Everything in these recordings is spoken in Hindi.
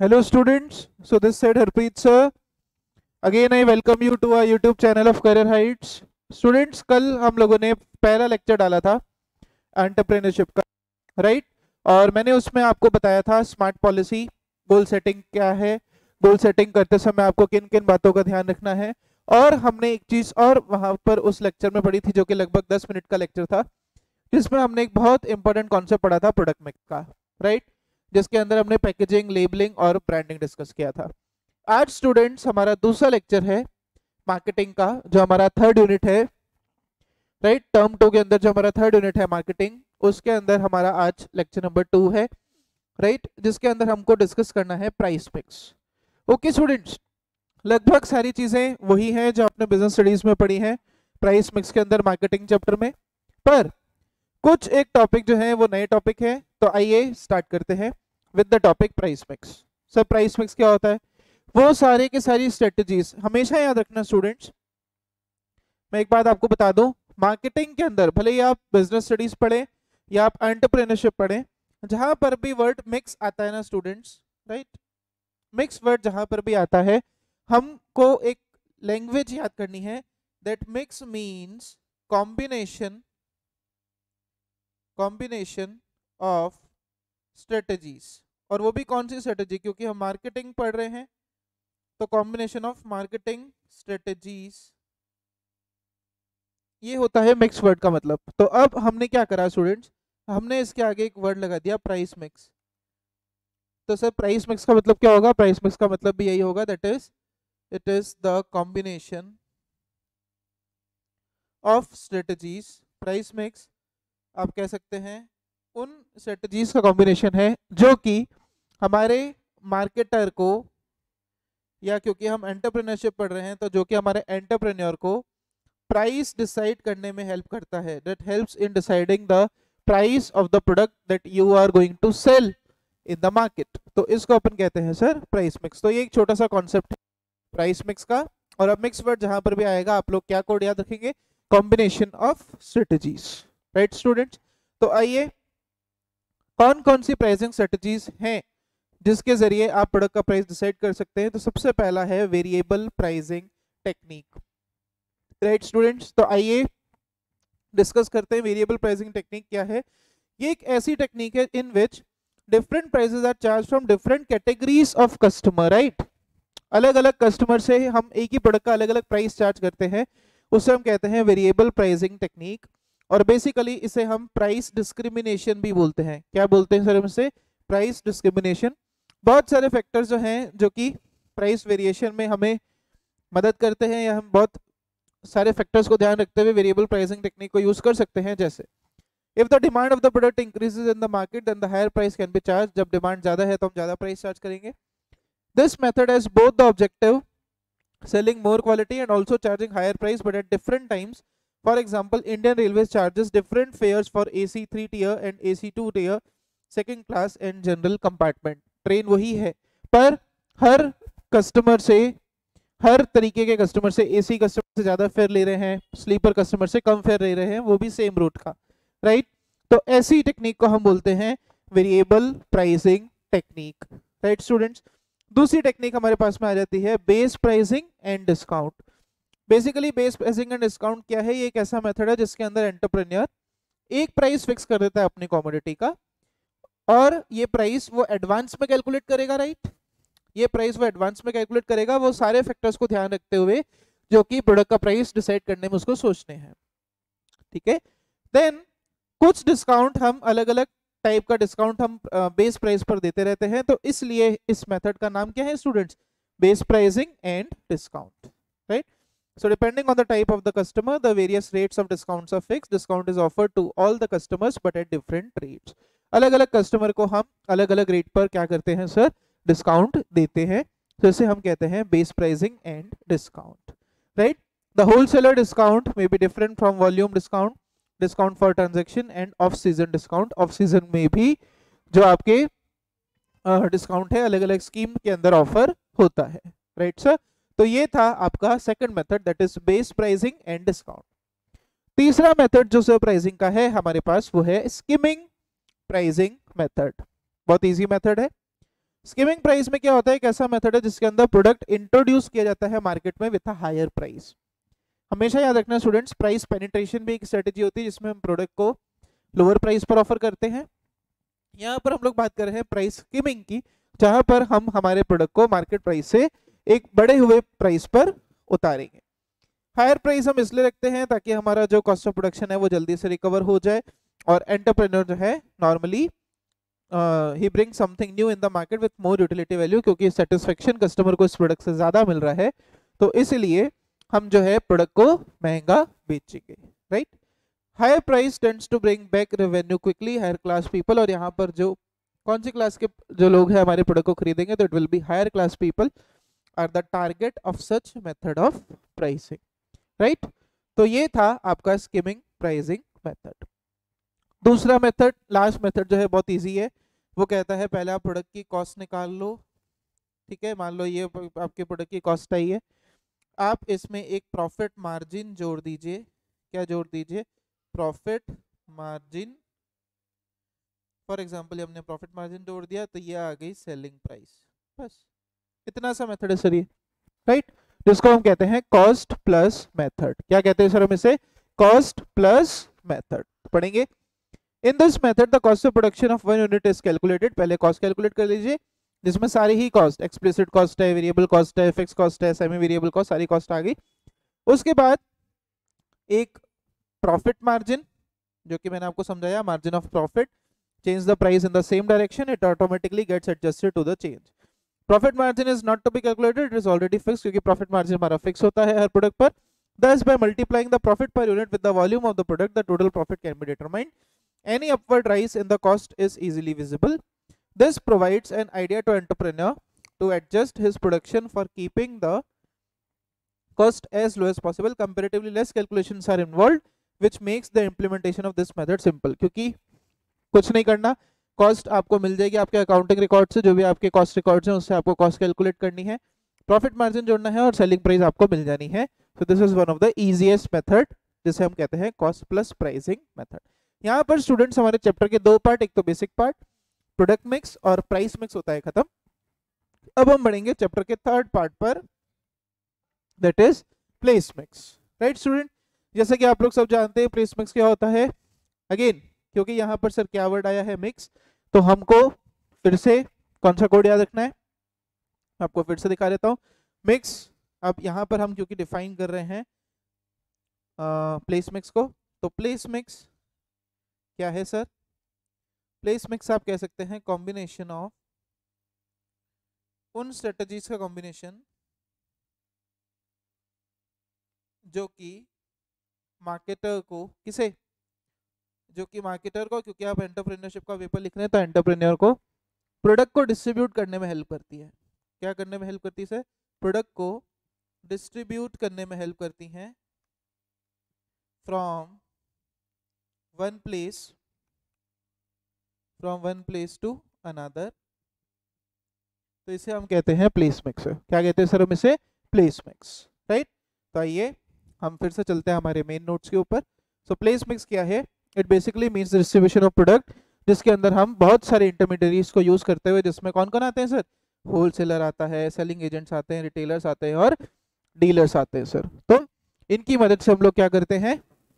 Hello students, so this side Harpreet sir. Again I welcome you to our YouTube channel of Career Heights. Students, कल हम लोगों ने पहला लेक्चर डाला था एंटरप्रेन्योरशिप का, राइट? और मैंने उसमें आपको बताया था स्मार्ट पॉलिसी, गोल सेटिंग क्या है, गोल सेटिंग करते समय आपको किन किन बातों का ध्यान रखना है। और हमने एक चीज और वहां पर उस लेक्चर में पढ़ी थी जो कि लगभग 10 मिनट का लेक्चर था, जिसमें हमने एक बहुत इंपॉर्टेंट कॉन्सेप्ट पढ़ा था प्रोडक्ट मिक्स का, राइट? जिसके अंदर हमने पैकेजिंग, लेबलिंग और ब्रांडिंग डिस्कस किया था। आज स्टूडेंट्स हमारा दूसरा लेक्चर है मार्केटिंग का, जो हमारा थर्ड यूनिट है, राइट? टर्म 2 के अंदर जो हमारा थर्ड यूनिट है मार्केटिंग, उसके अंदर हमारा आज लेक्चर नंबर 2 है, राइट? जिसके अंदर हमको डिस्कस करना है प्राइस मिक्स। ओके स्टूडेंट्स, लगभग सारी चीजें वही हैं जो आपने बिजनेस स्टडीज में पढ़ी हैं प्राइस मिक्स के अंदर मार्केटिंग चैप्टर में, पर कुछ एक टॉपिक जो है वो नए टॉपिक है। तो आइए स्टार्ट करते हैं with the topic price mix. Sir, price mix क्या होता है? वो सारे के सारी स्ट्रेटजीज हमेशा याद रखना स्टूडेंट्स। मैं एक बात आपको बता दूं, मार्केटिंग के अंदर भले ही आप बिजनेस स्टडीज पढ़े या आप एंटरप्रेन्योरशिप पढ़े, जहां पर भी वर्ड मिक्स आता है ना स्टूडेंट्स, राइट? मिक्स वर्ड जहां पर भी आता है, हमको एक लैंग्वेज याद करनी है, that mix means combination of strategies. और वो भी कौन सी स्ट्रेटजी? क्योंकि हम मार्केटिंग पढ़ रहे हैं, तो कॉम्बिनेशन ऑफ मार्केटिंग स्ट्रेटजीज, ये होता है मिक्स वर्ड का मतलब। तो अब हमने क्या करा स्टूडेंट्स, हमने इसके आगे एक वर्ड लगा दिया प्राइस मिक्स। तो सर, प्राइस मिक्स का मतलब क्या होगा? प्राइस मिक्स का मतलब भी यही होगा, that is it is the combination of strategies. Price mix आप कह सकते हैं उन स्ट्रेटजीज का कॉम्बिनेशन है जो कि हमारे मार्केटर को, या क्योंकि हम एंटरप्रेन्योरशिप पढ़ रहे हैं तो जो कि हमारे एंटरप्रेन्योर को प्राइस डिसाइड करने में हेल्प करता है, that helps in deciding the price of the product that you are going to sell in the market. तो इसको अपन कहते हैं सर प्राइस मिक्स। तो ये एक छोटा सा कॉन्सेप्ट है प्राइस मिक्स का। और अब मिक्स वर्ड जहां पर भी आएगा, आप लोग क्या कोड याद रखेंगे? Combination of strategies, right students? तो आइए, कौन कौन सी प्राइसिंग स्ट्रेटजीज हैं जिसके जरिए आप प्रोडक्ट का प्राइस डिसाइड कर सकते हैं? तो सबसे पहला है variable pricing technique, right students? तो आइए डिस्कस करते हैं वेरिएबल प्राइसिंग टेक्निक क्या है। ये एक ऐसी टेक्निक है in which different prices are charge from different categories of customer, right? अलग अलग कस्टमर से हम एक ही प्रोडक्ट का अलग अलग प्राइस चार्ज करते हैं, उसे हम कहते हैं वेरिएबल प्राइसिंग टेक्निक। और बेसिकली इसे हम प्राइस डिस्क्रिमिनेशन भी बोलते हैं। क्या बोलते हैं सर? इसे प्राइस डिस्क्रिमिनेशन। बहुत सारे फैक्टर्स जो हैं जो कि प्राइस वेरिएशन में हमें मदद करते हैं, या हम बहुत सारे फैक्टर्स को ध्यान रखते हुए वेरिएबल प्राइसिंग टेक्निक को यूज कर सकते हैं। जैसे if the demand of the product increases in the market then the higher price can be charge. जब डिमांड ज्यादा है तो हम ज्यादा प्राइस चार्ज करेंगे। This method has both the objective selling more quality and also charging higher price but at different times. For example, Indian Railways charges different fares for AC 3 tier and AC 2 tier, second class and general compartment. Train वही है, पर हर कस्टमर से, हर तरीके के कस्टमर से, एसी कस्टमर से ज्यादा फेयर ले रहे हैं, स्लीपर कस्टमर से कम फेयर ले रहे हैं, वो भी सेम रूट का, राइट? तो ऐसी टेक्निक को हम बोलते हैं variable pricing technique, right students? दूसरी टेक्निक हमारे पास में आ जाती है base pricing and discount. Basically base pricing and discount क्या है? ये एक ऐसा मेथड है जिसके अंदर एंटरप्रेन्योर एक प्राइस फिक्स कर देता है अपनी कमोडिटी का, और ये प्राइस वो एडवांस में कैलकुलेट करेगा, राइट? ये प्राइस वो एडवांस में कैलकुलेट करेगा, वो सारे फैक्टर्स को ध्यान रखते हुए जो कि प्रोडक्ट का प्राइस डिसाइड करने में उसको सोचने हैं, ठीक है? देन कुछ डिस्काउंट, हम अलग अलग टाइप का डिस्काउंट हम बेस प्राइस पर देते रहते हैं, तो इसलिए इस मेथड का नाम क्या है students? Base pricing and discount, right? So depending on the type of the customer, the various rates of discounts are fixed. Discount is offered to all the customers but at different rates. अलग अलग कस्टमर को हम अलग अलग रेट पर क्या करते हैं सर? डिस्काउंट देते हैं। तो इसे हम कहते हैं base pricing and discount, right? The wholesaler discount may be different from volume discount, discount for transaction end off season discount. Off season में भी जो आपके डिस्काउंट है अलग अलग स्कीम के अंदर ऑफर होता है, राइट सर? तो ये था आपका second method, that is base pricing and discount. तीसरा मेथड जो सर प्राइसिंग का है हमारे पास, वो है स्किमिंग प्राइसिंग मेथड। बहुत इजी मेथड है। स्किमिंग प्राइस में क्या होता है, एक ऐसा मेथड है जिसके अंदर प्रोडक्ट इंट्रोड्यूस किया जाता है मार्केट में विथ अ हायर प्राइस। हमेशा याद रखना स्टूडेंट्स, प्राइस पेनिट्रेशन भी एक स्ट्रेटेजी होती है जिसमें हम प्रोडक्ट को लोअर प्राइस पर ऑफर करते हैं। यहाँ पर हम लोग बात कर रहे हैं प्राइस स्किमिंग की, जहां पर हम हमारे प्रोडक्ट को मार्केट प्राइस से एक बढ़े हुए प्राइस पर उतारेंगे। हायर प्राइस हम इसलिए रखते हैं ताकि हमारा जो कॉस्ट ऑफ प्रोडक्शन है वो जल्दी से रिकवर हो जाए, और एंटरप्रेन्योर जो है normally he bring something new in the market with more utility value, क्योंकि सेटिस्फेक्शन कस्टमर को इस प्रोडक्ट से ज़्यादा मिल रहा है, तो इसलिए हम जो है प्रोडक्ट को महंगा बेचेंगे, right. Higher price tends to bring back revenue quickly, higher class people, और यहाँ पर जो कौन सी क्लास के जो लोग हैं हमारे प्रोडक्ट को खरीदेंगे, तो it will be higher class people are the target of such method of pricing, right. तो ये था आपका स्किमिंग प्राइसिंग मेथड। दूसरा मेथड, लास्ट मेथड जो है बहुत इजी है, वो कहता है पहले आप प्रोडक्ट की कॉस्ट निकाल लो, ठीक है। मान लो ये आपके प्रोडक्ट की कॉस्ट आई है, आप इसमें एक प्रॉफिट मार्जिन जोड़ दीजिए। क्या जोड़ दीजिए? Profit margin. फॉर एग्जांपल हमने प्रॉफिट मार्जिन जोड़ दिया तो ये आ गई सेलिंग प्राइस, बस इतना सा मेथड है सर ये, राइट, जिसको हम कहते हैं कॉस्ट प्लस मेथड। क्या कहते हैं सर हम इसे? कॉस्ट प्लस मेथड पढ़ेंगे। In this method the cost of production of one unit is calculated. पहले कॉस्ट कैलकुलेट कर लीजिए, जिसमें सारी ही कॉस्ट, एक्सप्लिसिट कॉस्ट है, वेरिएबल कॉस्ट है, फिक्स कॉस्ट है, सेमी वेरिएबल कॉस्ट, सारी कॉस्ट आ गई। उसके बाद एक प्रॉफिट मार्जिन, जो कि मैंने आपको समझाया, margin of profit, change the price in the same direction, it automatically gets adjusted to the change. Profit margin is not to be calculated, it is already fixed, क्योंकि profit margin हमारा fix होता है हर प्रोडक्ट पर। Thus by multiplying the profit per unit with the volume of the product, the total profit can be determined. Any upward rise in the cost is easily visible. This provides an idea to entrepreneur to adjust his production for keeping the cost as low as possible. Comparatively less calculations are involved, which makes the implementation of this method simple. क्योंकि कुछ नहीं करना, कॉस्ट आपको मिल जाएगी आपके अकाउंटिंग रिकॉर्ड से, जो भी आपके कॉस्ट रिकॉर्ड्स हैं उससे आपको कॉस्ट कैलकुलेट करनी है, प्रॉफिट मार्जिन जोड़ना है और सेलिंग प्राइस आपको मिल जानी है। So this is one of the easiest method, जिसे हम कहते हैं कॉस्ट प्लस प्राइसिंग मेथड। यहाँ पर स्टूडेंट्स हमारे चैप्टर के दो पार्ट, एक तो बेसिक पार्ट प्रोडक्ट मिक्स और प्राइस मिक्स होता है खत्म। अब हम बढ़ेंगे चैप्टर के थर्ड पार्ट पर, that is place mix, right student. जैसे कि आप लोग सब जानते हैं प्लेस मिक्स क्या होता है। अगेन क्योंकि यहाँ पर सर क्या वर्ड आया है मिक्स, तो हमको फिर से कौन सा कोड याद रखना है, आपको फिर से दिखा देता हूँ। मिक्स, अब यहाँ पर हम क्योंकि डिफाइन कर रहे हैं प्लेस मिक्स को, तो प्लेस मिक्स क्या है सर? प्लेस मिक्स आप कह सकते हैं कॉम्बिनेशन ऑफ उन स्ट्रेटजीज का कॉम्बिनेशन जो कि मार्केटर को, किसे? जो कि मार्केटर को, क्योंकि आप एंटरप्रेन्योरशिप का पेपर लिख रहे हैं तो एंटरप्रेन्योर को प्रोडक्ट को डिस्ट्रीब्यूट करने में हेल्प करती है। क्या करने में हेल्प करती है सर? प्रोडक्ट को डिस्ट्रीब्यूट करने में हेल्प करती हैं from one place to another, तो इसे हम कहते हैं प्लेस मिक्स। क्या कहते हैं सर हम इसे? Place mix, right. तो आइए हम फिर से चलते हैं हमारे मेन नोट्स के ऊपर। सो प्लेस मिक्स क्या है? It basically means distribution of product, जिसके अंदर हम बहुत सारे इंटरमीडिएरीज को यूज करते हुए, जिसमें कौन कौन आते हैं सर? होलसेलर आता है, सेलिंग एजेंट्स आते हैं, रिटेलर्स आते हैं और डीलर्स आते हैं सर। तो इनकी मदद से हम लोग क्या करते हैं?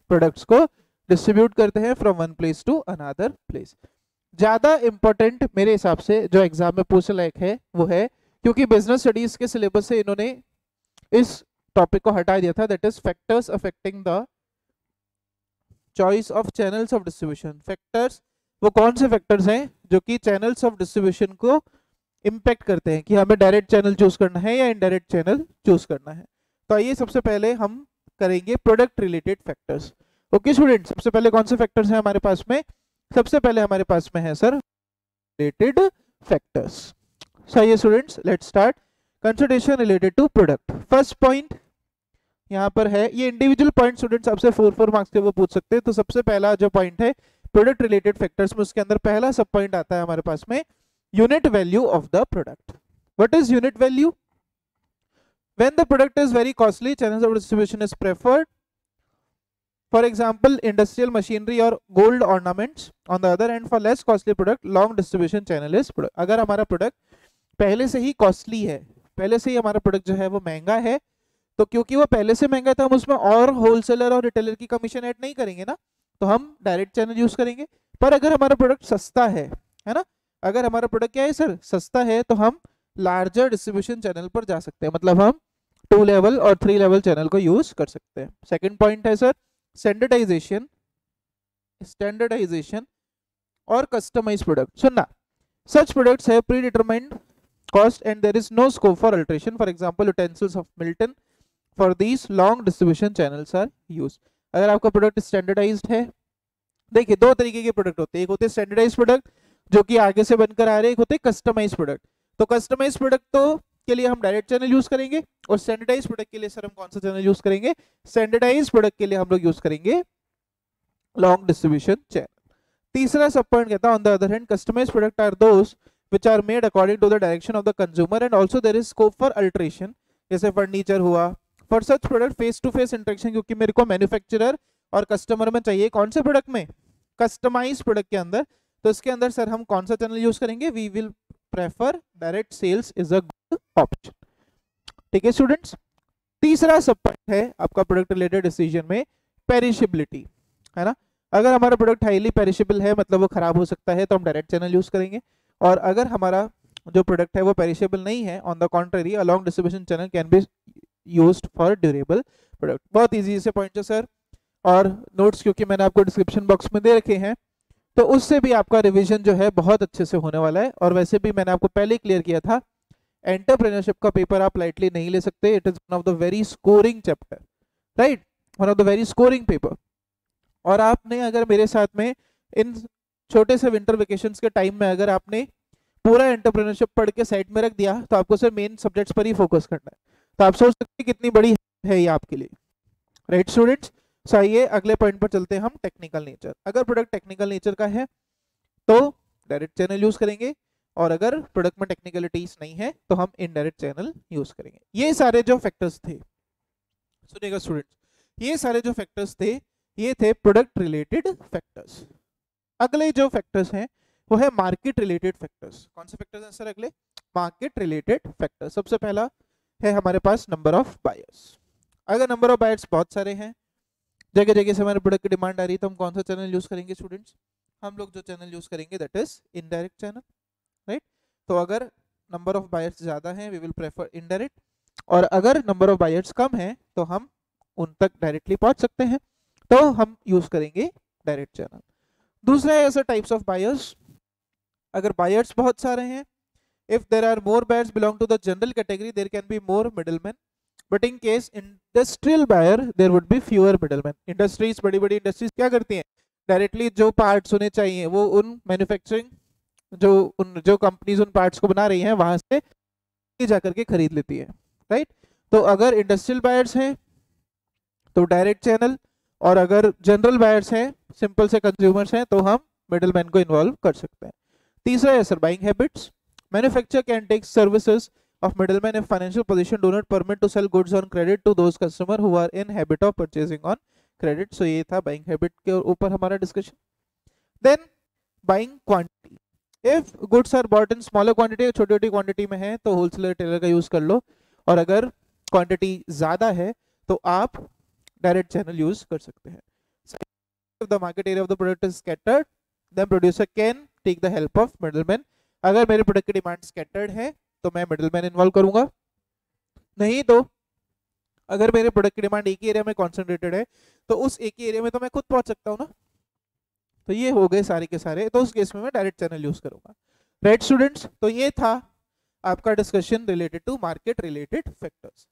प्रोडक्ट्स को डिस्ट्रीब्यूट करते हैं from one place to another place. ज्यादा इंपॉर्टेंट मेरे हिसाब से जो एग्जाम में पूछने लायक है वो है, क्योंकि बिजनेस स्टडीज के सिलेबस से इन्होंने इस टॉपिक को हटा दिया था, that is factors affecting the choice of channels of distribution. Factors वो कौन से फैक्टर्स हैं जो कि चैनल्स ऑफ डिस्ट्रीब्यूशन को इम्पैक्ट करते हैं, कि हमें डायरेक्ट चैनल चूज करना है या इनडायरेक्ट चैनल चूज करना है। तो आइए सबसे पहले हम करेंगे product related factors. Okay student, सबसे पहले कौन से फैक्टर्स हैं हमारे पास में? सबसे पहले हमारे पास में है सर रिलेटेड फैक्टर्स। सही students, let's start consideration related to product. First point यहाँ पर है, ये इंडिविजुअल पॉइंट स्टूडेंट्स आपसे 4 मार्क्स के वो पूछ सकते हैं। तो सबसे पहला जो पॉइंट है प्रोडक्ट रिलेटेड फैक्टर्स में, उसके अंदर पहला सब पॉइंट आता है हमारे पास में unit value of the product. What is unit value? When the product is very costly, channels of distribution is preferred. For example industrial machinery और gold ornaments. On the other hand for less costly product long distribution channel is. अगर हमारा प्रोडक्ट पहले से ही कॉस्टली है, पहले से ही हमारा प्रोडक्ट जो है वो महंगा है, तो क्योंकि वो पहले से महंगा था हम उसमें और होलसेलर और रिटेलर की कमीशन ऐड नहीं करेंगे ना, तो हम डायरेक्ट चैनल यूज करेंगे। पर अगर हमारा प्रोडक्ट सस्ता है ना, अगर हमारा प्रोडक्ट क्या है सर, सस्ता है, तो हम लार्जर डिस्ट्रीब्यूशन चैनल पर जा सकते हैं, मतलब हम 2 लेवल और 3 लेवल चैनल को यूज कर सकते हैं। सेकंड पॉइंट है सर स्टैंडर्डाइजेशन, स्टैंडर्डाइजेशन और कस्टमाइज प्रोडक्ट। सुनना, such products have pre determined cost and there is no scope for alteration. For example, utensils of Milton for these long distribution channels are used. अगर आपका प्रोडक्ट स्टैंडर्डाइज्ड है, देखिए दो तरीके के प्रोडक्ट होते हैं, एक होते हैं स्टैंडर्डाइज्ड प्रोडक्ट जो कि आगे से बनकर आ रहे हैं, एक होते हैं कस्टमाइज्ड प्रोडक्ट। तो कस्टमाइज्ड प्रोडक्ट तो के लिए हम डायरेक्ट चैनल यूज करेंगे, और स्टैंडर्डाइज्ड प्रोडक्ट के लिए सर हम कौन सा चैनल यूज करेंगे, स्टैंडर्डाइज्ड प्रोडक्ट के लिए हम लोग यूज करेंगे लॉन्ग डिस्ट्रीब्यूशन चैनल। तीसरा सब पॉइंट कहता है on the other hand customized product are those which are made according to the direction of the consumer and also there is scope for alteration, जैसे फर्नीचर हुआ। for such product face to face interaction, क्योंकि मेरे को मैन्युफैक्चरर और कस्टमर में चाहिए कौन से प्रोडक्ट में, कस्टमाइज प्रोडक्ट के अंदर, तो इसके अंदर सर हम कौन सा चैनल यूज करेंगे, we will prefer direct sales is a good option. ठीक है स्टूडेंट्स। तीसरा सब पॉइंट है आपका प्रोडक्ट रिलेटेड डिसीजन में पेरिशेबिलिटी, है ना। अगर हमारा प्रोडक्ट हाईली पेरिशेबल है, मतलब वो खराब हो सकता है, तो हम डायरेक्ट चैनल यूज करेंगे। और अगर हमारा जो प्रोडक्ट है वो पेरिशेबल नहीं है, on the contrary a long distribution channel can be used for durable product. बहुत इजी से पॉइंट है सर, और नोट्स क्योंकि मैंने आपको डिस्क्रिप्शन बॉक्स में दे रखे हैं, तो उससे भी आपका रिवीजन जो है बहुत अच्छे से होने वाला है। और वैसे भी मैंने आपको पहले ही क्लियर किया था, एंटरप्रेन्योरशिप का पेपर आप लाइटली नहीं ले सकते, it is one of the very scoring chapter, right, one of the very scoring paper. और आपने अगर मेरे साथ में इन छोटे से विंटर वेकेशंस के टाइम में अगर आपने पूरा एंटरप्रेन्योरशिप पढ़ के साइड में रख दिया, तो आपको सिर्फ मेन सब्जेक्ट्स पर ही फोकस करना है, तो आप सोच सकते हैं कितनी बड़ी है ये आपके लिए, राइट स्टूडेंट्स। सो आइए अगले पॉइंट पर चलते हैं हम, टेक्निकल नेचर। अगर प्रोडक्ट टेक्निकल नेचर का है तो डायरेक्ट चैनल यूज करेंगे, और अगर प्रोडक्ट में टेक्निकलिटीज नहीं है तो हम इनडायरेक्ट चैनल यूज करेंगे। ये सारे जो फैक्टर्स थे, सुनिएगा स्टूडेंट्स, ये सारे जो फैक्टर्स थे ये थे प्रोडक्ट रिलेटेड फैक्टर्स। अगले जो फैक्टर्स हैं वो है मार्केट रिलेटेड फैक्टर्स। कौन से फैक्टर्स हैं सर अगले, मार्केट रिलेटेड फैक्टर्स। सबसे पहला है हमारे पास नंबर ऑफ बायर्स। अगर नंबर ऑफ बायर्स बहुत सारे हैं, जगह जगह से हमारे प्रोडक्ट की डिमांड आ रही है, तो हम कौन सा चैनल यूज करेंगे स्टूडेंट्स, हम लोग जो चैनल यूज करेंगे that is indirect channel, right. तो अगर नंबर ऑफ बायर्स ज्यादा हैं वी विल प्रेफर इनडायरेक्ट, और अगर नंबर ऑफ बायर्स कम है तो हम उन तक डायरेक्टली पहुंच सकते हैं, तो हम यूज करेंगे डायरेक्ट चैनल। दूसरा है ऐसा टाइप्स ऑफ बायर्स। अगर बायर्स बहुत सारे हैं, if there are more buyers belong to the general category there can be more middlemen, but in case industrial buyer there would be fewer middlemen. Industries, बड़ी बड़ी इंडस्ट्रीज क्या करती हैं, डायरेक्टली जो पार्ट्स उन्हें चाहिए वो उन मैन्युफैक्चरिंग जो कंपनीज उन पार्ट्स को बना रही हैं वहां से जाकर के खरीद लेती है, राइट। तो अगर इंडस्ट्रियल बायर्स हैं तो डायरेक्ट चैनल, और अगर जनरल बायर्स हैं, सिंपल से कंज्यूमर्स हैं, तो हम मिडलमैन को इन्वॉल्व कर सकते हैं। तीसरा है sir buying habits. Manufacturer can take services of middlemen if financial position do not permit to sell goods on credit to those customer who are in habit of purchasing on credit. So ये था buying habit के ऊपर हमारा discussion. Then buying quantity. If goods are bought in smaller quantity, छोटी छोटी quantity में है तो wholesaler retailer का use कर लो, और अगर quantity ज़्यादा है तो आप direct channel use कर सकते हैं. If the market area of the product is scattered, then producer can take the help of middleman. अगर मेरे प्रोडक्ट की डिमांड स्कैटर्ड है तो मैं मिडलमैन इन्वॉल्व करूंगा, नहीं तो अगर मेरे प्रोडक्ट की डिमांड एक ही एरिया में कॉन्सेंट्रेटेड है तो उस एक ही एरिया में तो मैं खुद पहुंच सकता हूं ना। तो ये हो गए सारे के सारे, तो उस केस में मैं डायरेक्ट चैनल यूज करूंगा, राइट स्टूडेंट्स। तो ये था आपका discussion related to market related factors.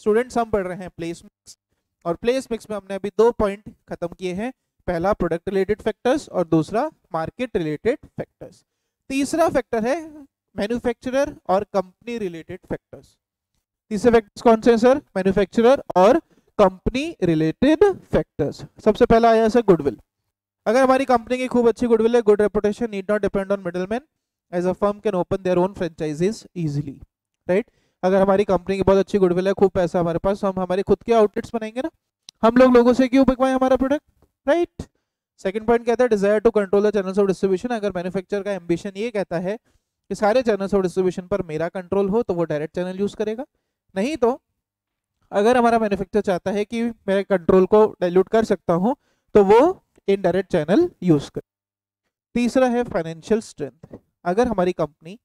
Students हम पढ़ रहे हैं प्लेस मिक्स, और प्लेस मिक्स में हमने अभी 2 पॉइंट खत्म किए हैं, पहला प्रोडक्ट रिलेटेड फैक्टर्स और दूसरा मार्केट रिलेटेड फैक्टर्स। तीसरा फैक्टर है मैन्युफैक्चरर और कंपनी रिलेटेड फैक्टर्स। तीसरे फैक्टर्स कौन से हैं सर, मैन्युफैक्चरर और कंपनी रिलेटेड फैक्टर्स। सबसे पहला आया सर गुडविल। अगर हमारी कंपनी की खूब अच्छी गुडविल है, good reputation, need not depend on middlemen, as a firm can open their own franchisees easily, right. अगर हमारी कंपनी की बहुत अच्छी गुडविल है, खूब पैसा हमारे पास, तो हम हमारे खुद के आउटलेट्स बनाएंगे ना, हम लोगों से क्यों बिकवाएं हमारा प्रोडक्ट, राइट। सेकंड पॉइंट कहता है desire to control the channels of distribution. अगर मैन्युफैक्चरर का एम्बिशन ये कहता है कि सारे चैनल्स ऑफ डिस्ट्रीब्यूशन पर मेरा कंट्रोल हो तो वो डायरेक्ट चैनल यूज करेगा, नहीं तो अगर हमारा मैन्युफैक्चरर चाहता है कि मैं कंट्रोल को डाइल्यूट कर सकता हूं तो वो इनडायरेक्ट चैनल यूज करे। तीसरा है फाइनेंशियल स्ट्रेंथ। अगर हमारी कंपनी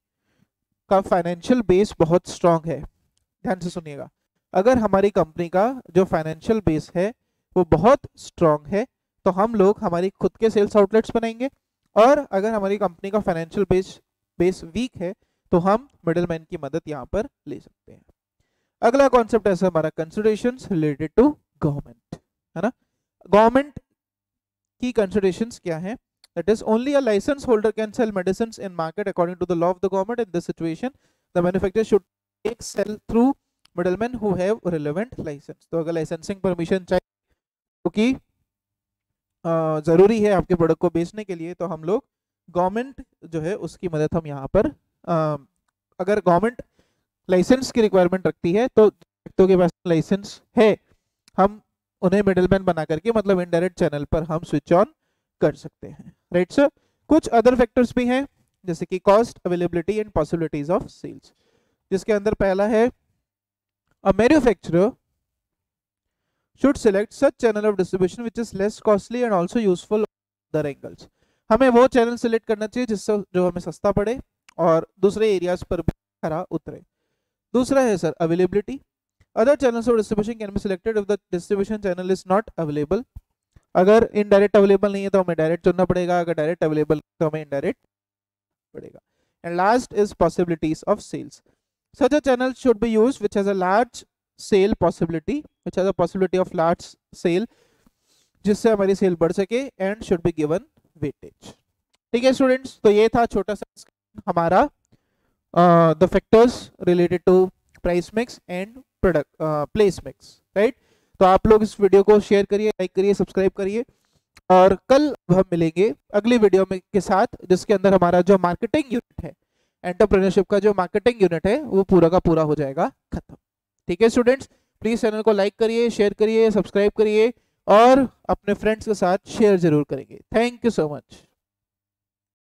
का फाइनेंशियल बेस बहुत स्ट्रांग है, ध्यान से सुनिएगा, अगर हमारी कंपनी का जो फाइनेंशियल बेस है वो बहुत स्ट्रांग है तो हम लोग हमारी खुद के सेल्स आउटलेट्स बनाएंगे, और अगर हमारी कंपनी का फाइनेंशियल बेस वीक है तो हम मिडलमैन की मदद यहाँ पर ले सकते हैं। अगला कॉन्सेप्ट है हमारा कंसिडरेशंस रिलेटेड टू गवर्नमेंट, है ना। गवर्नमेंट की कंसिडरेशंस क्या है? That is, only a license holder can sell medicines in market according to the law of the government. In this situation, the manufacturer should take sell through middlemen who have relevant license. तो अगर licensing permission चाहिए क्योंकि जरूरी है आपके प्रोडक्ट को बेचने के लिए, तो हम लोग गवर्नमेंट जो है उसकी मदद हम यहाँ पर अगर गवर्नमेंट लाइसेंस की रिक्वायरमेंट रखती है तो व्यक्तियों के पास लाइसेंस है, हम उन्हें मिडलमैन बना करके मतलब इनडायरेक्ट चैनल पर हम स्विच ऑन कर सकते हैं, राइट सर। कुछ अदर फैक्टर्स भी हैं जैसे कि cost, availability and possibilities of sales, जिसके अंदर पहला है a manufacturer should select such channel of distribution which is less costly and also useful other angles. हमें वो चैनल सिलेक्ट करना चाहिए जिससे जो हमें सस्ता पड़े और दूसरे एरियाज पर भी खरा उतरे। दूसरा है sir availability. Other channels of distribution can be selected if the distribution channel is not available. अगर इनडायरेक्ट अवेलेबल नहीं है तो हमें डायरेक्ट चुनना पड़ेगा, अगर डायरेक्ट अवेलेबल तो हमें इनडायरेक्ट पड़ेगा। And last is possibilities of sales. Such a channel should be used which has a large sale possibility, which has a possibility of large sale, जिससे हमारी सेल बढ़ सके, and should be given weightage. ठीक है स्टूडेंट्स, तो ये था छोटा सा हमारा the factors related to price mix and product place mix, right. तो आप लोग इस वीडियो को शेयर करिए, लाइक करिए, सब्सक्राइब करिए, और कल हम मिलेंगे अगली वीडियो में के साथ जिसके अंदर हमारा जो मार्केटिंग यूनिट है, एंटरप्रेन्योरशिप का जो मार्केटिंग यूनिट है वो पूरा का पूरा हो जाएगा खत्म। ठीक है स्टूडेंट्स, प्लीज चैनल को लाइक करिए, शेयर करिए, सब्सक्राइब करिए और अपने फ्रेंड्स के साथ शेयर जरूर करेंगे। Thank you so much.